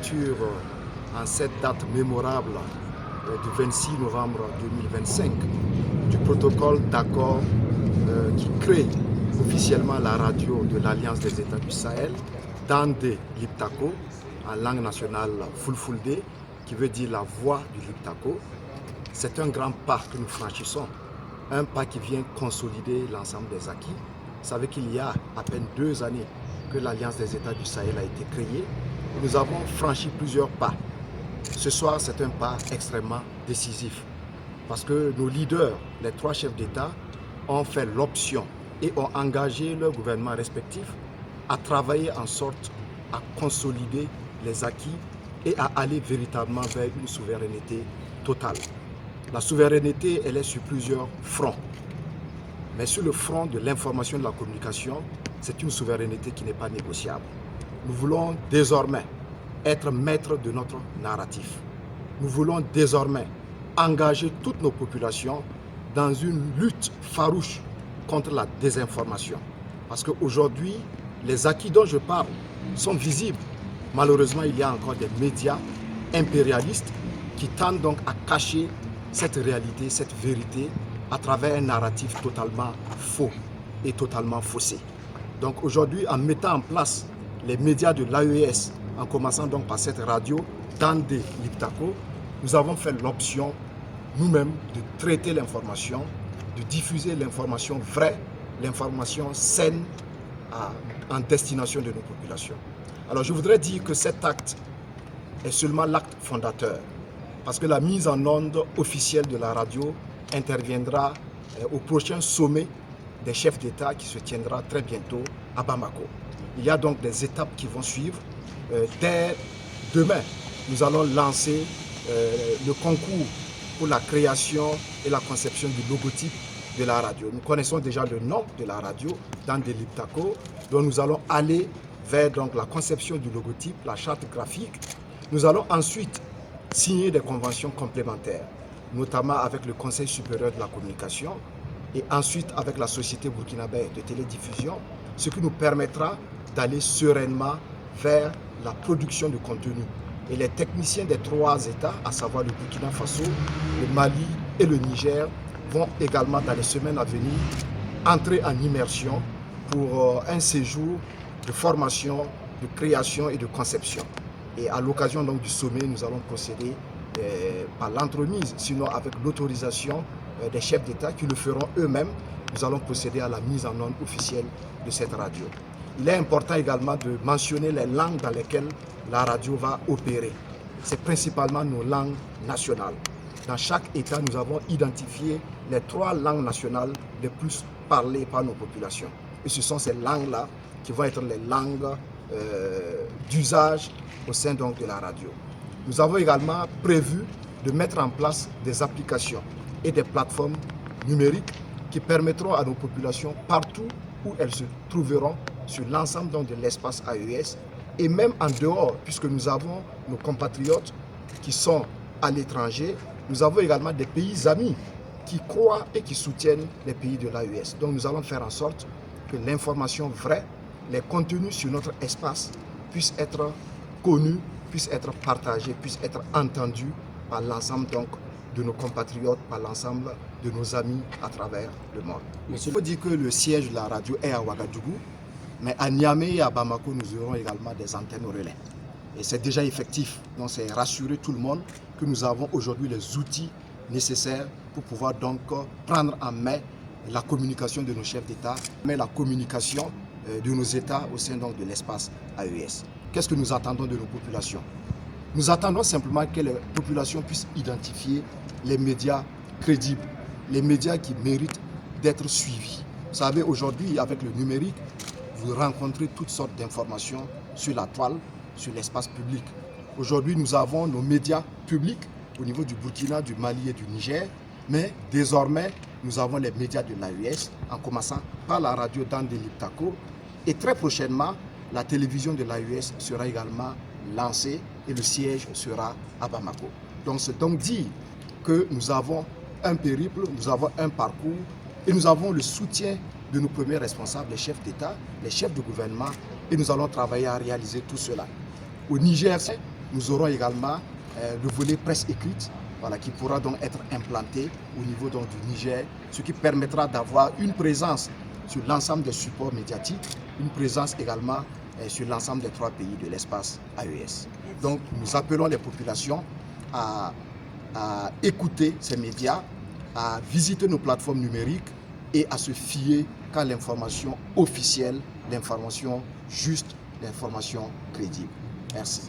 signature en cette date mémorable du 26 novembre 2025 du protocole d'accord qui crée officiellement la radio de l'Alliance des États du Sahel, Dande Liptako, en langue nationale Fulfulde, qui veut dire la voix du Liptako. C'est un grand pas que nous franchissons, un pas qui vient consolider l'ensemble des acquis. Vous savez qu'il y a à peine 2 années que l'Alliance des États du Sahel a été créée. Nous avons franchi plusieurs pas. Ce soir, c'est un pas extrêmement décisif parce que nos leaders, les 3 chefs d'État, ont fait l'option et ont engagé leurs gouvernements respectifs à travailler en sorte à consolider les acquis et à aller véritablement vers une souveraineté totale. La souveraineté, elle est sur plusieurs fronts. Mais sur le front de l'information et de la communication, c'est une souveraineté qui n'est pas négociable. Nous voulons désormais être maîtres de notre narratif. Nous voulons désormais engager toutes nos populations dans une lutte farouche contre la désinformation. Parce qu'aujourd'hui, les acquis dont je parle sont visibles. Malheureusement, il y a encore des médias impérialistes qui tentent donc à cacher cette réalité, cette vérité, à travers un narratif totalement faux et totalement faussé. Donc aujourd'hui, en mettant en place les médias de l'AES, en commençant donc par cette radio, Dande Liptako, nous avons fait l'option nous-mêmes de traiter l'information, de diffuser l'information vraie, l'information saine en destination de nos populations. Alors je voudrais dire que cet acte est seulement l'acte fondateur, parce que la mise en onde officielle de la radio interviendra au prochain sommet des chefs d'État qui se tiendra très bientôt à Bamako. Il y a donc des étapes qui vont suivre. Dès demain, nous allons lancer le concours pour la création et la conception du logotype de la radio. Nous connaissons déjà le nom de la radio, Dande Liptako, dont nous allons aller vers donc, la conception du logotype, la charte graphique. Nous allons ensuite signer des conventions complémentaires, notamment avec le Conseil supérieur de la communication et ensuite avec la Société burkinabé de télédiffusion, ce qui nous permettra d'aller sereinement vers la production de contenu. Et les techniciens des 3 États, à savoir le Burkina Faso, le Mali et le Niger, vont également dans les semaines à venir entrer en immersion pour un séjour de formation, de création et de conception. Et à l'occasion donc du sommet, nous allons procéder par l'entremise, sinon avec l'autorisation des chefs d'État qui le feront eux-mêmes, nous allons procéder à la mise en onde officielle de cette radio. Il est important également de mentionner les langues dans lesquelles la radio va opérer. C'est principalement nos langues nationales. Dans chaque État, nous avons identifié les 3 langues nationales les plus parlées par nos populations. Et ce sont ces langues-là qui vont être les langues d'usage au sein donc de la radio. Nous avons également prévu de mettre en place des applications et des plateformes numériques qui permettront à nos populations, partout où elles se trouveront sur l'ensemble de l'espace AES et même en dehors, puisque nous avons nos compatriotes qui sont à l'étranger, nous avons également des pays amis qui croient et qui soutiennent les pays de l'AES. Donc nous allons faire en sorte que l'information vraie, les contenus sur notre espace puissent être connus, puissent être partagés, puissent être entendus par l'ensemble donc de nos compatriotes, par l'ensemble de nos amis à travers le monde. Il faut dire que le siège de la radio est à Ouagadougou, mais à Niamey et à Bamako, nous aurons également des antennes relais. Et c'est déjà effectif, donc c'est rassurer tout le monde que nous avons aujourd'hui les outils nécessaires pour pouvoir donc prendre en main la communication de nos chefs d'État, mais la communication de nos États au sein donc de l'espace AES. Qu'est-ce que nous attendons de nos populations? Nous attendons simplement que les populations puissent identifier les médias crédibles, les médias qui méritent d'être suivis. Vous savez, aujourd'hui, avec le numérique, vous rencontrez toutes sortes d'informations sur la toile, sur l'espace public. Aujourd'hui, nous avons nos médias publics au niveau du Burkina, du Mali et du Niger, mais désormais, nous avons les médias de l'AES, en commençant par la radio Dande Liptako, et très prochainement, la télévision de l'AES sera également lancée et le siège sera à Bamako. Donc c'est donc dire que nous avons un périple, nous avons un parcours et nous avons le soutien de nos premiers responsables, les chefs d'État, les chefs de gouvernement, et nous allons travailler à réaliser tout cela. Au Niger, Nous aurons également le volet presse écrite, voilà, qui pourra donc être implanté au niveau donc, du Niger, ce qui permettra d'avoir une présence sur l'ensemble des supports médiatiques, une présence également sur l'ensemble des 3 pays de l'espace AES. Donc nous appelons les populations à écouter ces médias, à visiter nos plateformes numériques et à se fier qu'à l'information officielle, l'information juste, l'information crédible. Merci.